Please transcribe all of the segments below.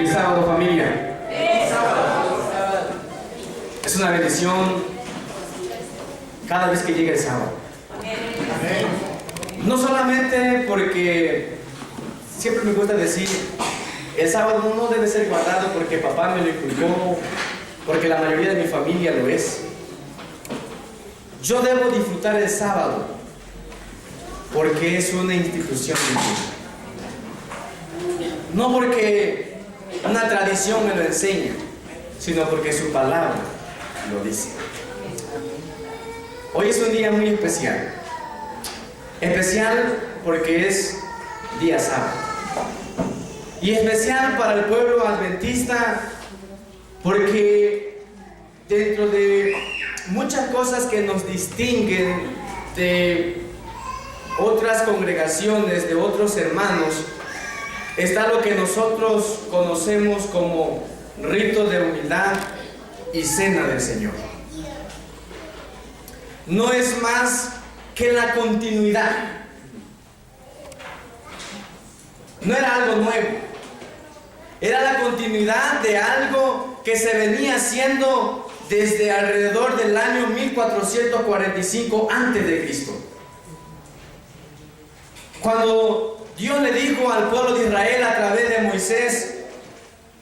Feliz sábado, familia. Es una bendición cada vez que llega el sábado. No solamente porque siempre me gusta decir, el sábado no debe ser guardado porque papá me lo inculcó, porque la mayoría de mi familia lo es. Yo debo disfrutar el sábado porque es una institución divina. No porque una tradición me lo enseña, sino porque su palabra lo dice. Hoy es un día muy especial. Especial porque es día sábado. Y especial para el pueblo adventista porque dentro de muchas cosas que nos distinguen de otras congregaciones, de otros hermanos, está lo que nosotros conocemos como rito de humildad y cena del Señor. No es más que la continuidad. No era algo nuevo. Era la continuidad de algo que se venía haciendo desde alrededor del año 1445 a.C. Cuando Dios le dijo al pueblo de Israel a través de Moisés,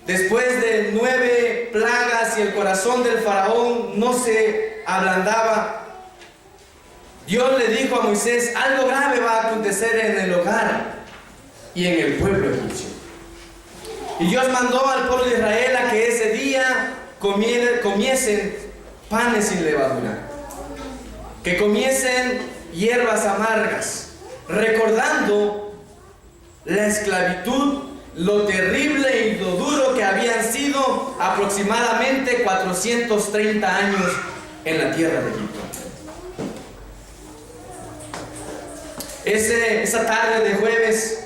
después de 9 plagas y el corazón del faraón no se ablandaba, Dios le dijo a Moisés, algo grave va a acontecer en el hogar y en el pueblo egipcio. Y Dios mandó al pueblo de Israel a que ese día comiesen panes sin levadura, que comiesen hierbas amargas, recordando la esclavitud, lo terrible y lo duro que habían sido aproximadamente 430 años en la tierra de Egipto. Esa tarde de jueves,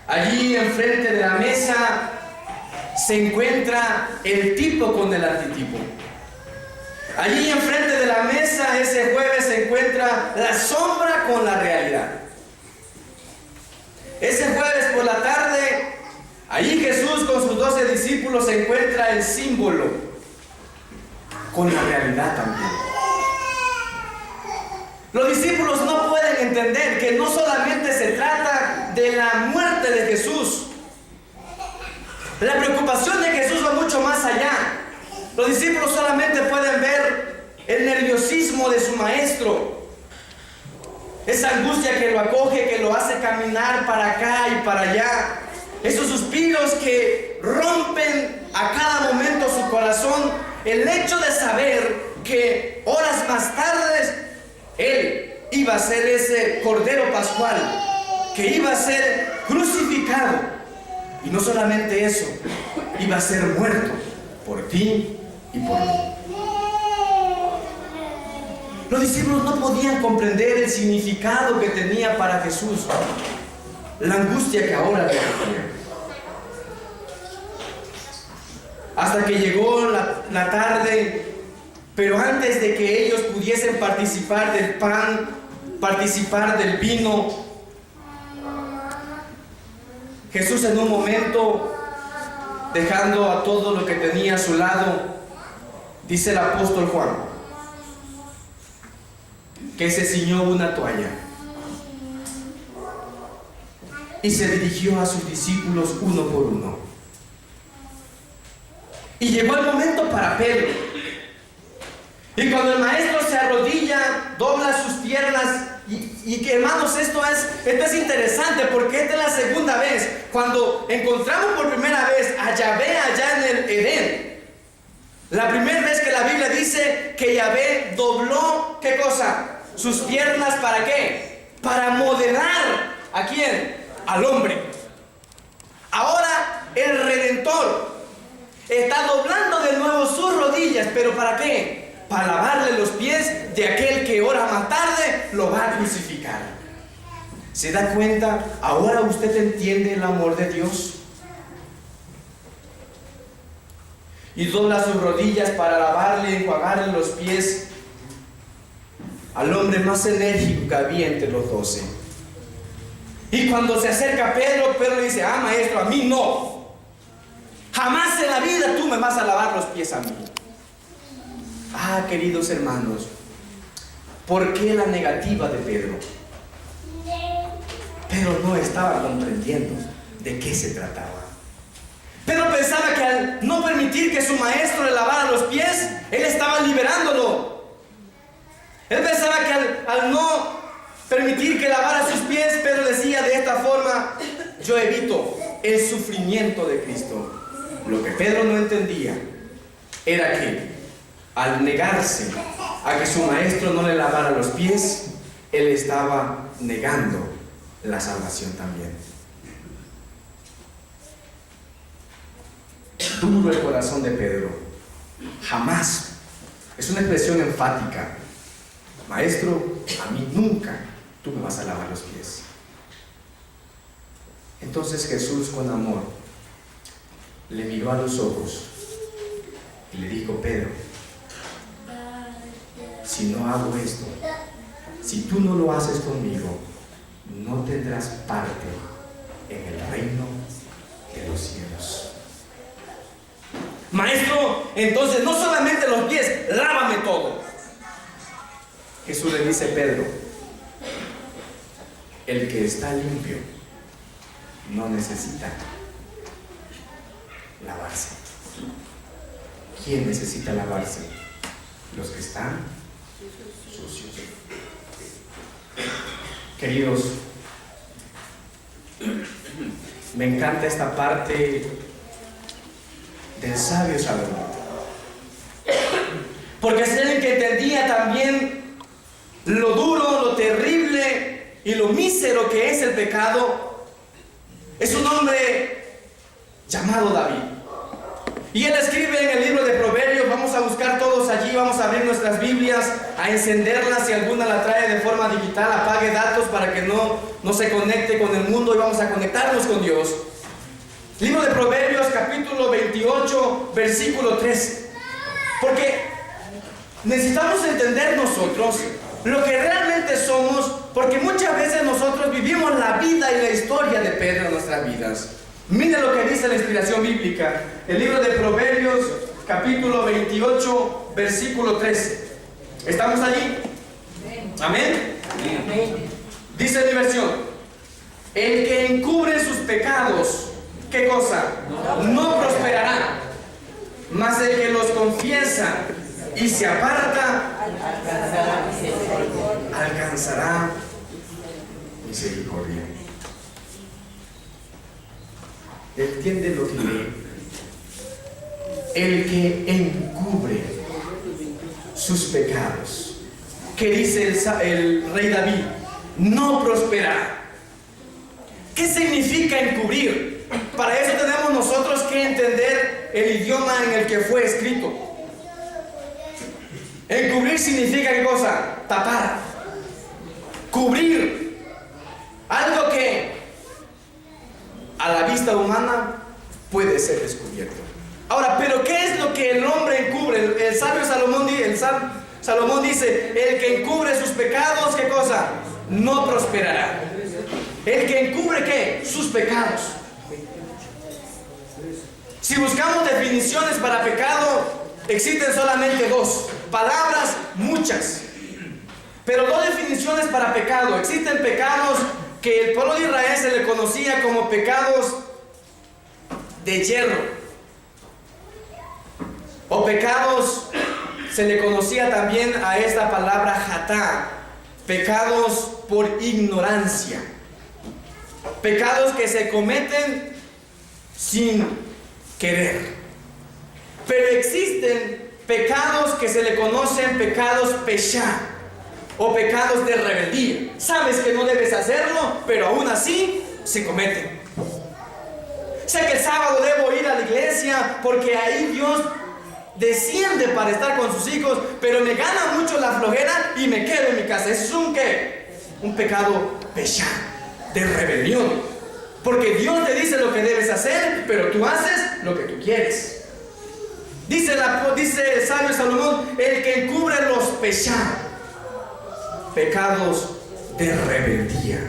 allí enfrente de la mesa se encuentra el tipo con el arquetipo. Allí enfrente de la mesa ese jueves se encuentra la sombra con la realidad. Ese jueves por la tarde, allí Jesús con sus 12 discípulos se encuentra el símbolo con la realidad también. Los discípulos no pueden entender que no solamente se trata de la muerte de Jesús. La preocupación de Jesús va mucho más allá. Los discípulos solamente pueden ver el nerviosismo de su maestro, esa angustia que lo acoge, que lo hace caminar para acá y para allá, esos suspiros que rompen a cada momento su corazón, el hecho de saber que horas más tarde Él iba a ser ese Cordero Pascual, que iba a ser crucificado, y no solamente eso, iba a ser muerto por ti y por mí. Los discípulos no podían comprender el significado que tenía para Jesús la angustia que ahora le tenía. Hasta que llegó la tarde, pero antes de que ellos pudiesen participar del pan, participar del vino, Jesús en un momento, dejando a todo lo que tenía a su lado, dice el apóstol Juan, que se ciñó una toalla y se dirigió a sus discípulos uno por uno. Y llegó el momento para Pedro. Y cuando el maestro se arrodilla, dobla sus piernas, y que hermanos, esto es interesante porque esta es la segunda vez, cuando encontramos por primera vez a Yahvé allá en el Edén. La primera vez que la Biblia dice que Yahvé dobló, ¿qué cosa? Sus piernas, ¿para qué? Para modelar, ¿a quién? Al hombre. Ahora el Redentor está doblando de nuevo sus rodillas, ¿pero para qué? Para lavarle los pies de aquel que hora más tarde lo va a crucificar. ¿Se da cuenta? Ahora usted entiende el amor de Dios. Y dobla sus rodillas para lavarle, enjuagarle los pies al hombre más enérgico que había entre los 12. Y cuando se acerca Pedro, Pedro dice, maestro, a mí no. Jamás en la vida tú me vas a lavar los pies a mí. Ah, queridos hermanos, ¿por qué la negativa de Pedro? Pedro no estaba comprendiendo de qué se trataba. Pedro pensaba que al no permitir que su maestro le lavara los pies, él estaba liberándolo. Él pensaba que al no permitir que lavara sus pies, Pedro decía de esta forma: yo evito el sufrimiento de Cristo. Lo que Pedro no entendía era que al negarse a que su maestro no le lavara los pies, él estaba negando la salvación también. Duro el corazón de Pedro. Jamás. Es una expresión enfática. Maestro, a mí nunca tú me vas a lavar los pies. Entonces Jesús, con amor, le miró a los ojos y le dijo: Pedro, si no hago esto, si tú no lo haces conmigo, no tendrás parte en el reino de los cielos. Maestro, entonces no solamente los pies, lávame todo. Jesús le dice: Pedro, el que está limpio no necesita lavarse. ¿Quién necesita lavarse? Los que están sucios. Queridos, me encanta esta parte del sabio Salomón, porque es alguien que entendía también lo duro, lo terrible y lo mísero que es el pecado. Es un hombre llamado David, y él escribe en el libro de Proverbios. Vamos a buscar todos allí, vamos a abrir nuestras Biblias, a encenderlas. Si alguna la trae de forma digital, apague datos para que no se conecte con el mundo, y vamos a conectarnos con Dios. Libro de Proverbios, capítulo 28, versículo 13. Porque necesitamos entender nosotros lo que realmente somos, porque muchas veces nosotros vivimos la vida y la historia de Pedro en nuestras vidas. Mire lo que dice la inspiración bíblica. El libro de Proverbios, capítulo 28, versículo 13. ¿Estamos allí? Amén. Dice mi versión: el que encubre sus pecados, ¿qué cosa? No prosperará, mas el que los confiesa y se aparta alcanzará misericordia. ¿Entiende lo que lee? El que encubre sus pecados, ¿qué dice el rey David? No prosperará. ¿Qué significa encubrir? Para eso tenemos nosotros que entender el idioma en el que fue escrito. Encubrir significa ¿qué cosa? Tapar, cubrir, algo que a la vista humana puede ser descubierto. Ahora, ¿pero qué es lo que el hombre encubre? El sabio Salomón dice: el que encubre sus pecados, ¿qué cosa? No prosperará. El que encubre ¿qué? Sus pecados. Si buscamos definiciones para pecado, existen solamente dos. Palabras, muchas, pero dos definiciones para pecado. Existen pecados que el pueblo de Israel se le conocía como pecados de hierro, o pecados, se le conocía también a esta palabra hatá, pecados por ignorancia, pecados que se cometen sin querer. Pero existen pecados que se le conocen pecados peshá, o pecados de rebeldía. Sabes que no debes hacerlo, pero aún así se cometen. Sé que el sábado debo ir a la iglesia porque ahí Dios desciende para estar con sus hijos, pero me gana mucho la flojera y me quedo en mi casa. ¿Eso es un qué? Un pecado peshá, de rebelión. Porque Dios te dice lo que debes hacer, pero tú haces lo que tú quieres. Dice el sabio Salomón: el que encubre los peshá, pecados de rebeldía.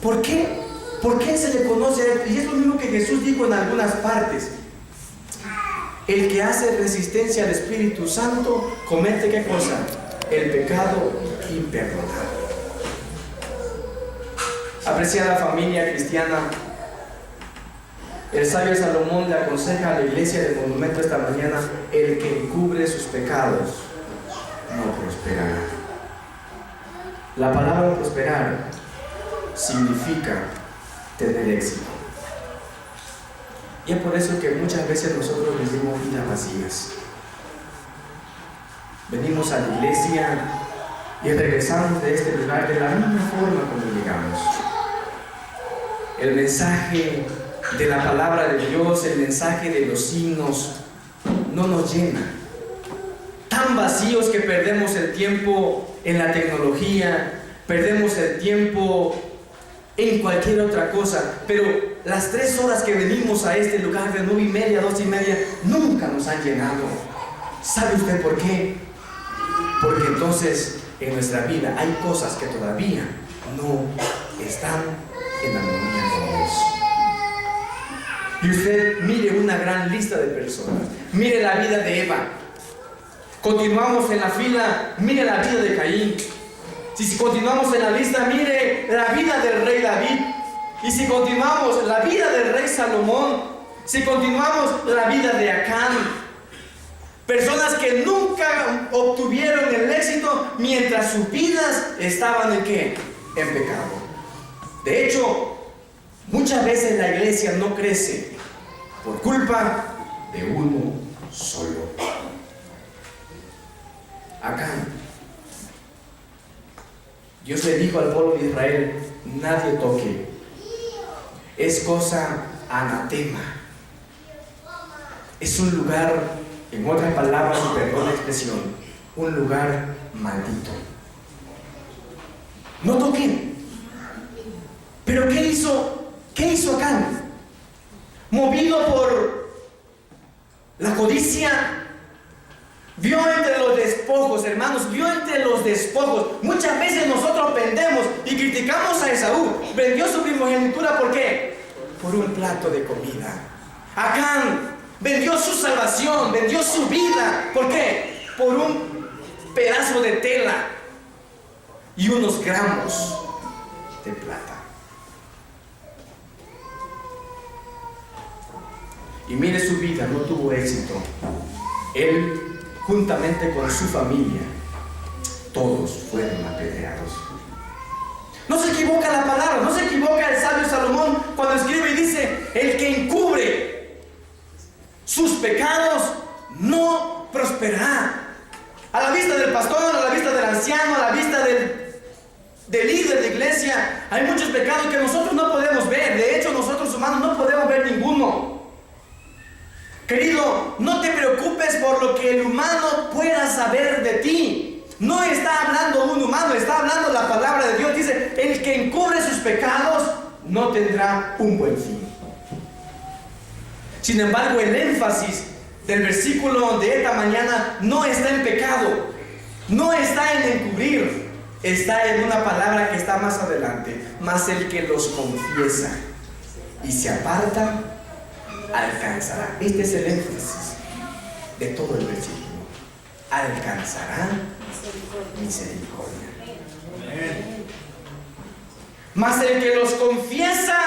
¿Por qué? ¿Por qué se le conoce a esto? Y es lo mismo que Jesús dijo en algunas partes. El que hace resistencia al Espíritu Santo comete ¿qué cosa? El pecado imperdonable. Apreciada familia cristiana, el sabio Salomón le aconseja a la iglesia del monumento esta mañana: el que encubre sus pecados no prosperará. La palabra prosperar significa tener éxito. Y es por eso que muchas veces nosotros vivimos vidas vacías. Venimos a la iglesia y regresamos de este lugar de la misma forma como llegamos. El mensaje de la palabra de Dios, el mensaje de los himnos, no nos llena. Tan vacíos que perdemos el tiempo en la tecnología, perdemos el tiempo en cualquier otra cosa, pero las 3 horas que venimos a este lugar de 9:30, 2:30, nunca nos han llenado. ¿Sabe usted por qué? Porque entonces en nuestra vida hay cosas que todavía no están en armonía con Dios. Y usted mire una gran lista de personas. Mire la vida de Eva. Continuamos en la fila, mire la vida de Caín. Si continuamos en la lista, mire la vida del rey David. Y si continuamos, la vida del rey Salomón. Si continuamos, la vida de Acán. Personas que nunca obtuvieron el éxito mientras sus vidas estaban ¿en qué? En pecado. De hecho, muchas veces la iglesia no crece por culpa de uno solo. Acán. Dios le dijo al pueblo de Israel: nadie toque. Es cosa anatema. Es un lugar, en otras palabras, perdón la expresión, un lugar maldito. No toquen. Pero ¿qué hizo? ¿Qué hizo Acán? Movido por la codicia, vio entre los despojos, hermanos, vio entre los despojos. Muchas veces nosotros vendemos y criticamos a Esaú. Vendió su primogenitura, ¿por qué? Por un plato de comida. Acán vendió su salvación, vendió su vida. ¿Por qué? Por un pedazo de tela y unos gramos de plata. Y mire su vida, no tuvo éxito. Él, juntamente con su familia, todos fueron apedreados. No se equivoca la palabra, no se equivoca el sabio Salomón cuando escribe y dice: el que encubre sus pecados no prosperará. A la vista del pastor, a la vista del anciano, a la vista del líder de iglesia, hay muchos pecados que nosotros no podemos ver. De hecho, nosotros humanos no podemos ver ninguno. Querido, no te preocupes por lo que el humano pueda saber de ti. No está hablando un humano, está hablando la palabra de Dios. Dice: el que encubre sus pecados no tendrá un buen fin. Sin embargo, el énfasis del versículo de esta mañana no está en pecado, no está en encubrir, está en una palabra que está más adelante: mas el que los confiesa y se aparta alcanzará. Este es el énfasis de todo el versículo: alcanzará misericordia. Mas el que los confiesa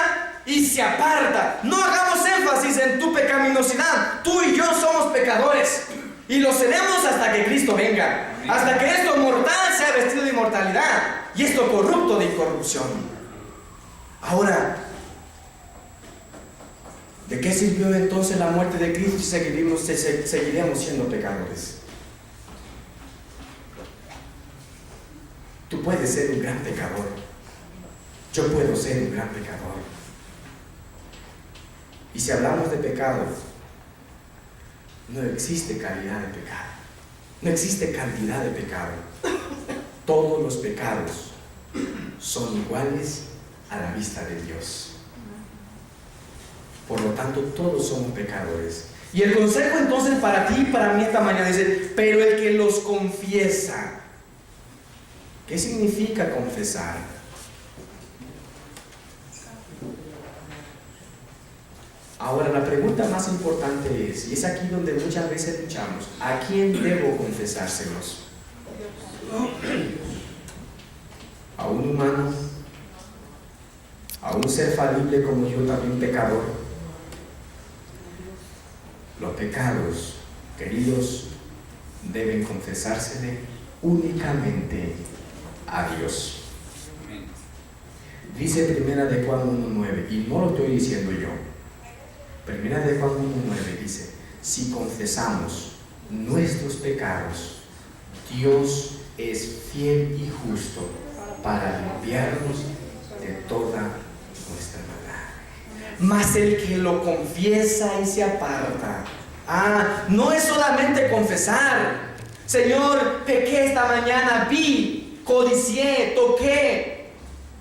y se aparta. No hagamos énfasis en tu pecaminosidad. Tú y yo somos pecadores y lo seremos hasta que Cristo venga, hasta que esto mortal sea vestido de inmortalidad y esto corrupto de incorrupción. Ahora, ¿de qué sirvió entonces la muerte de Cristo si seguiremos siendo pecadores? Tú puedes ser un gran pecador. Yo puedo ser un gran pecador. Y si hablamos de pecado, no existe calidad de pecado. No existe cantidad de pecado. Todos los pecados son iguales a la vista de Dios. Por lo tanto, todos somos pecadores. Y el consejo entonces para ti y para mí esta mañana dice: pero el que los confiesa. ¿Qué significa confesar? Ahora, la pregunta más importante es, y es aquí donde muchas veces luchamos, ¿a quién debo confesárselos? ¿A un humano? ¿A un ser falible como yo, también pecador? Los pecados, queridos, deben confesársele únicamente a Dios. Dice Primera de Juan 1:9, y no lo estoy diciendo yo. Primera de Juan 1:9 dice, si confesamos nuestros pecados, Dios es fiel y justo para limpiarnos de toda nuestra maldad. Mas el que lo confiesa y se aparta, no es solamente confesar. Señor, pequé esta mañana, vi, codicié, toqué,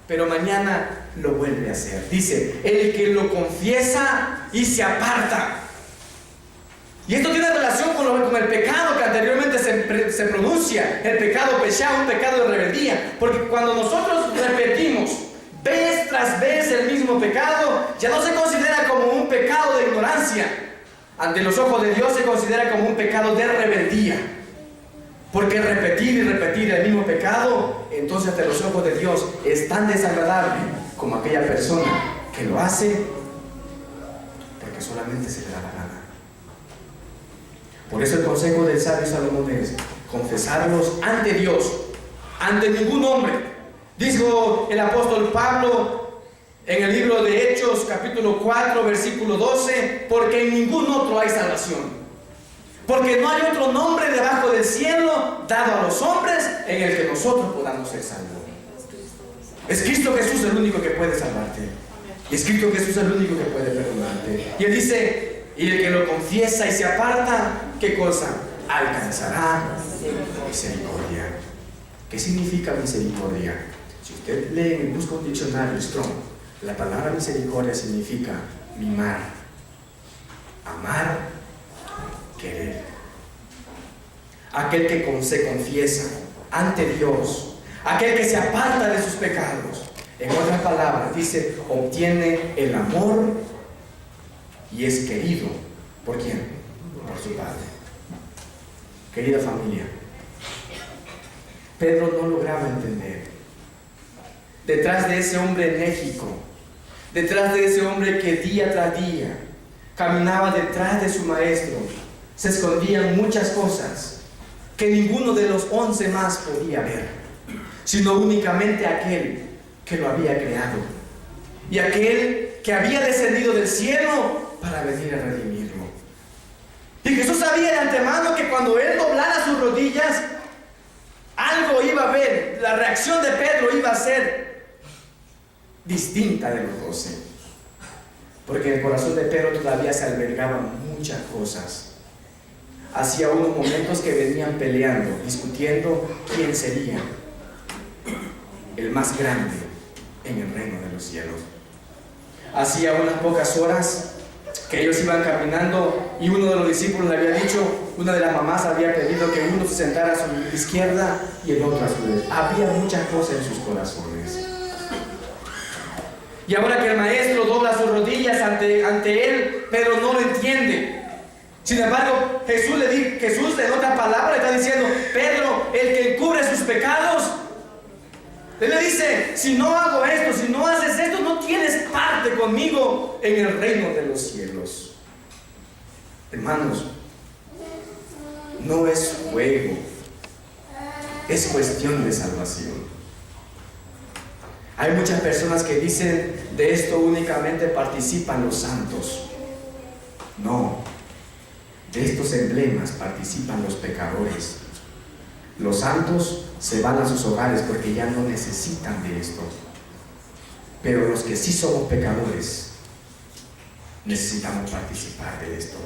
pero mañana lo vuelve a hacer. Dice, el que lo confiesa y se aparta. Y esto tiene relación con el pecado que anteriormente se pronuncia, el pecado pechá, un pecado de rebeldía. Porque cuando nosotros repetimos vez tras vez el mismo pecado, ya no se considera como un pecado de ignorancia. Ante los ojos de Dios se considera como un pecado de rebeldía. Porque repetir y repetir el mismo pecado, entonces ante los ojos de Dios es tan desagradable como aquella persona que lo hace porque solamente se le da la gana. Por eso el consejo del sabio Salomón es confesarlos ante Dios, ante ningún hombre. Dijo el apóstol Pablo en el libro de Hechos capítulo 4 versículo 12, porque en ningún otro hay salvación. Porque no hay otro nombre debajo del cielo dado a los hombres en el que nosotros podamos ser salvos. Es Cristo Jesús el único que puede salvarte. Y es Cristo Jesús el único que puede perdonarte. Y Él dice, y el que lo confiesa y se aparta, ¿qué cosa? Alcanzará misericordia. ¿Qué significa misericordia? Si usted lee y busca un diccionario Strong, la palabra misericordia significa mimar, amar, querer. Aquel que se confiesa ante Dios, aquel que se aparta de sus pecados, en otras palabras dice, obtiene el amor y es querido. ¿Por quién? Por su Padre. Querida familia, Pedro no lograba entender. Detrás de ese hombre enérgico, detrás de ese hombre que día tras día caminaba detrás de su maestro, se escondían muchas cosas que ninguno de los 11 más podía ver, sino únicamente aquel que lo había creado y aquel que había descendido del cielo para venir a redimirlo. Y Jesús sabía de antemano que cuando él doblara sus rodillas, algo iba a ver, la reacción de Pedro iba a ser distinta de los 12, porque en el corazón de Pedro todavía se albergaban muchas cosas. Hacía unos momentos que venían peleando, discutiendo quién sería el más grande en el reino de los cielos. Hacía unas pocas horas que ellos iban caminando y uno de los discípulos le había dicho, una de las mamás había pedido que uno se sentara a su izquierda y el otro a su derecha. Había muchas cosas en sus corazones. Y ahora que el maestro dobla sus rodillas ante él, Pedro no lo entiende. Sin embargo, Jesús en otras palabras le está diciendo, Pedro, el que encubre sus pecados, él le dice, si no hago esto, si no haces esto, no tienes parte conmigo en el reino de los cielos. Hermanos, no es juego, es cuestión de salvación. Hay muchas personas que dicen, de esto únicamente participan los santos. No, de estos emblemas participan los pecadores. Los santos se van a sus hogares porque ya no necesitan de esto. Pero los que sí somos pecadores, necesitamos participar de esto.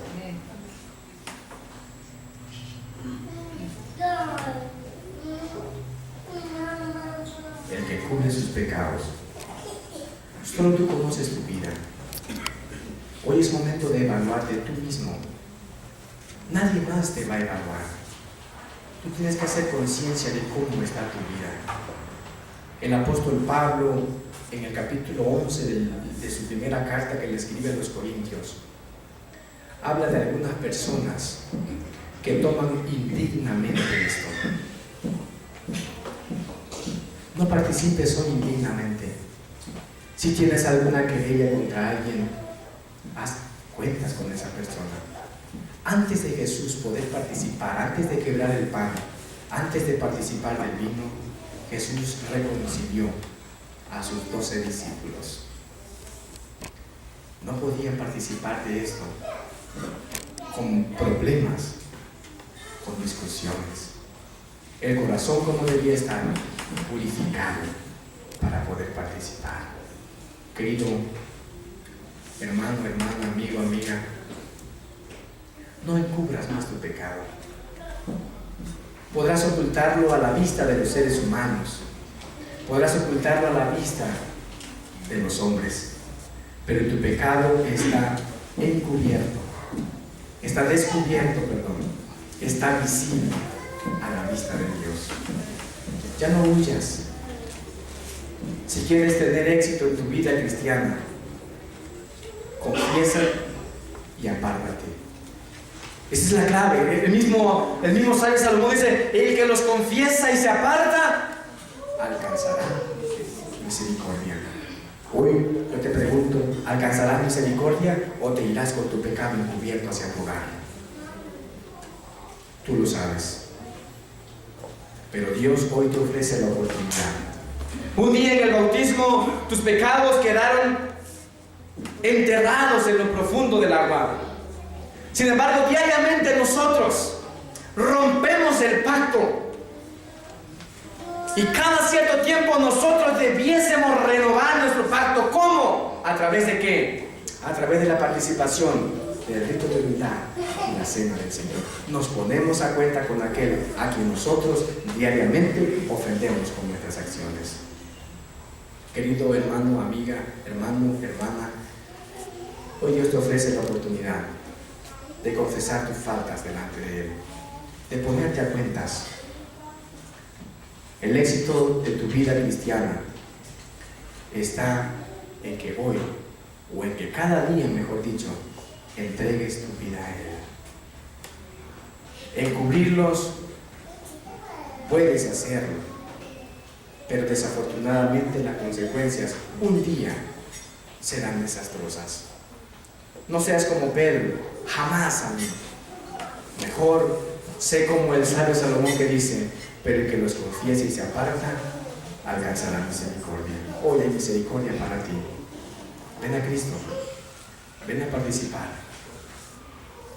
El que cubre sus pecados. Solo tú conoces tu vida. Hoy es momento de evaluarte tú mismo. Nadie más te va a evaluar. Tú tienes que hacer conciencia de cómo está tu vida. El apóstol Pablo, en el capítulo 11 de su primera carta que le escribe a los Corintios, habla de algunas personas que toman indignamente esto. No participes hoy indignamente. Si tienes alguna querella contra alguien, haz cuentas con esa persona. Antes de Jesús poder participar, antes de quebrar el pan, antes de participar del vino, Jesús reconcilió a sus 12 discípulos. No podían participar de esto con problemas, con discusiones. El corazón, como debía estar, purificado para poder participar. Querido hermano, hermana, amigo, amiga, no encubras más tu pecado. Podrás ocultarlo a la vista de los seres humanos, podrás ocultarlo a la vista de los hombres, pero tu pecado está encubierto, está descubierto, está visible a la vista de Dios. Ya no huyas. Si quieres tener éxito en tu vida cristiana, confiesa y apártate. Esa es la clave. El mismo sabio Salomón dice: el que los confiesa y se aparta alcanzará misericordia. Hoy yo te pregunto: ¿alcanzarás misericordia o te irás con tu pecado encubierto hacia tu hogar? Tú lo sabes. Pero Dios hoy te ofrece la oportunidad. Un día en el bautismo tus pecados quedaron enterrados en lo profundo del agua. Sin embargo, diariamente nosotros rompemos el pacto. Y cada cierto tiempo nosotros debiésemos renovar nuestro pacto. ¿Cómo? ¿A través de qué? A través de la participación del rito de unidad y la cena del Señor. Nos ponemos a cuenta con aquel a quien nosotros diariamente ofendemos con nuestras acciones. Querido hermano, amiga, hermano, hermana, hoy Dios te ofrece la oportunidad de confesar tus faltas delante de Él, de ponerte a cuentas. El éxito de tu vida cristiana está en que hoy, o en que cada día, mejor dicho, entregues tu vida a Él. Encubrirlos puedes hacerlo, pero desafortunadamente las consecuencias un día serán desastrosas. No seas como Pedro, jamás, amigo. Mejor sé como el sabio Salomón que dice: pero el que los confiese y se aparta alcanzará misericordia. Hoy hay misericordia para ti. Ven a Cristo, ven a participar.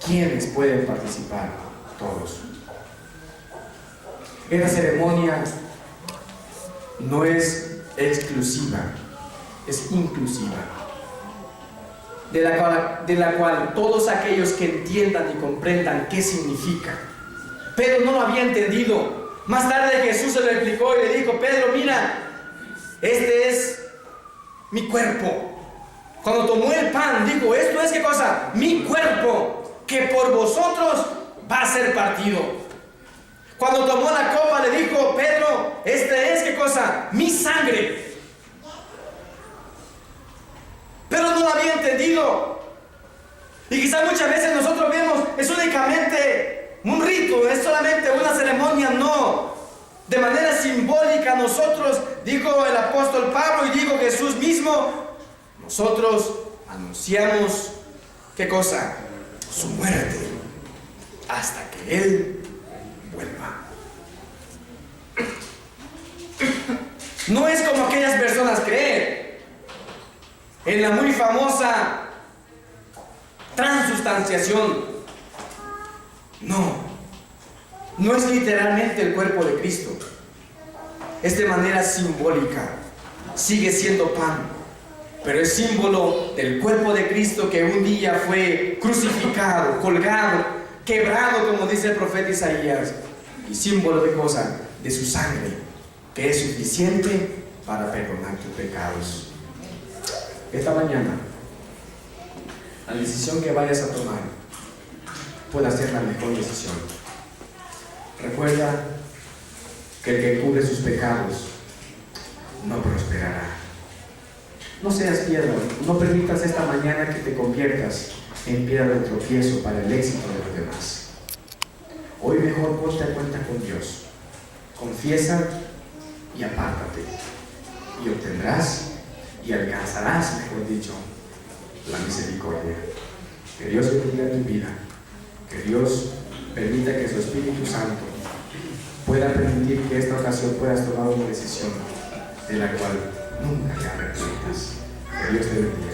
¿Quiénes pueden participar? Todos. Esta ceremonia no es exclusiva, es inclusiva, de la cual todos aquellos que entiendan y comprendan qué significa. Pedro no lo había entendido. Más tarde Jesús se lo explicó y le dijo: Pedro, mira, este es mi cuerpo. Cuando tomó el pan, dijo: esto es, ¿qué cosa? Mi cuerpo, que por vosotros va a ser partido. Cuando tomó la copa, le dijo: Pedro, este es, ¿qué cosa? Mi sangre. Pero no lo había entendido. Y quizás muchas veces nosotros vemos, es únicamente un rito, es solamente una ceremonia. No. De manera simbólica nosotros, dijo el apóstol Pablo y dijo Jesús mismo, nosotros anunciamos, ¿qué cosa? Su muerte hasta que Él vuelva. No es como aquellas personas creen en la muy famosa transustanciación. No es literalmente el cuerpo de Cristo. Es de manera simbólica. Sigue siendo pan, pero es símbolo del cuerpo de Cristo que un día fue crucificado, colgado, quebrado, como dice el profeta Isaías, y símbolo de cosa, de su sangre, que es suficiente para perdonar tus pecados. Esta mañana, la decisión que vayas a tomar pueda ser la mejor decisión. Recuerda que el que cubre sus pecados no prosperará. No seas piedra, no permitas esta mañana que te conviertas en piedra de tropiezo para el éxito de los demás. Hoy mejor ponte a cuenta con Dios. Confiesa y apártate, y obtendrás y alcanzarás, mejor dicho, la misericordia. Que Dios bendiga tu vida, que Dios permita que su Espíritu Santo pueda permitir que esta ocasión puedas tomar una decisión de la cual nunca te arrepientas. Que Dios te bendiga.